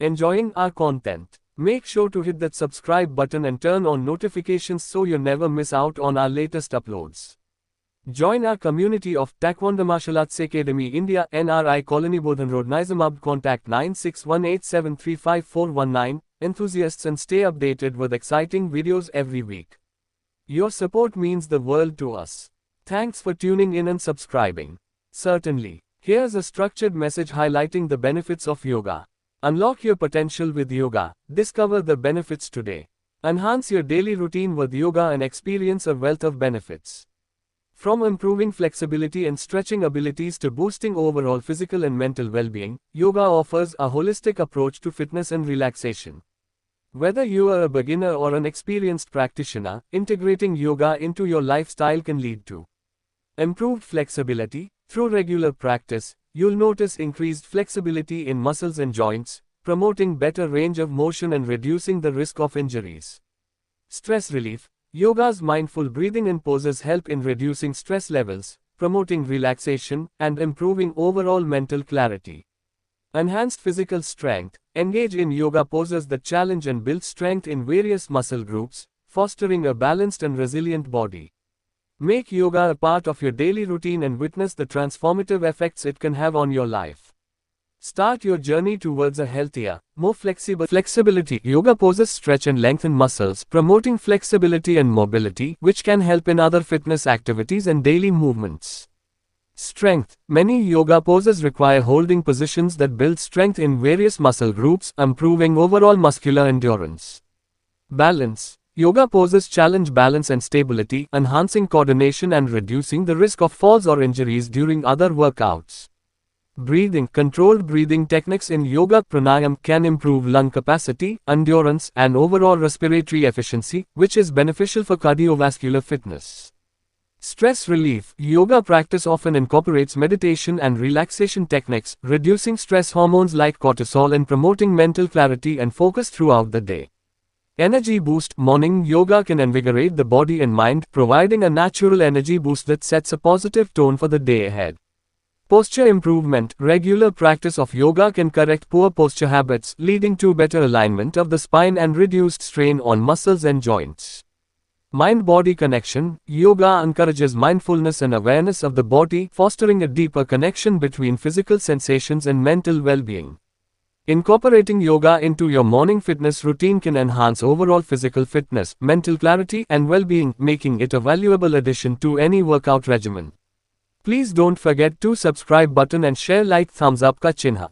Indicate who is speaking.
Speaker 1: enjoying our content. Make sure to hit that subscribe button and turn on notifications so you never miss out on our latest uploads. Join our community of Taekwondo Martial Arts Academy India NRI Colony Bodhan Road Nizamabad. Contact 9618735419 enthusiasts and stay updated with exciting videos every week. Your support means the world to us. Thanks for tuning in and subscribing. Certainly, here's a structured message highlighting the benefits of yoga. Unlock your potential with yoga. Discover the benefits today. Enhance your daily routine with yoga and experience a wealth of benefits. From improving flexibility and stretching abilities to boosting overall physical and mental well-being, yoga offers a holistic approach to fitness and relaxation. Whether you are a beginner or an experienced practitioner, integrating yoga into your lifestyle can lead to improved flexibility. Through regular practice, you'll notice increased flexibility in muscles and joints, promoting better range of motion and reducing the risk of injuries. Stress relief. Yoga's mindful breathing and poses help in reducing stress levels, promoting relaxation, and improving overall mental clarity. Enhanced physical strength. Engage in yoga poses that challenge and build strength in various muscle groups, fostering a balanced and resilient body. Make yoga a part of your daily routine and witness the transformative effects it can have on your life. Start your journey towards a healthier, more flexible flexibility. Yoga poses stretch and lengthen muscles, promoting flexibility and mobility, which can help in other fitness activities and daily movements. Strength. Many yoga poses require holding positions that build strength in various muscle groups, improving overall muscular endurance. Balance. Yoga poses challenge balance and stability, enhancing coordination and reducing the risk of falls or injuries during other workouts. Breathing. Controlled breathing techniques in yoga pranayam can improve lung capacity, endurance, and overall respiratory efficiency, which is beneficial for cardiovascular fitness. Stress relief. Yoga practice often incorporates meditation and relaxation techniques, reducing stress hormones like cortisol and promoting mental clarity and focus throughout the day. Energy boost. Morning yoga can invigorate the body and mind, providing a natural energy boost that sets a positive tone for the day ahead. Posture improvement. Regular practice of yoga can correct poor posture habits, leading to better alignment of the spine and reduced strain on muscles and joints. Mind-body connection. Yoga encourages mindfulness and awareness of the body, fostering a deeper connection between physical sensations and mental well-being. Incorporating yoga into your morning fitness routine can enhance overall physical fitness, mental clarity, and well-being, making it a valuable addition to any workout regimen. Please don't forget to subscribe button and share like thumbs up ka chinha.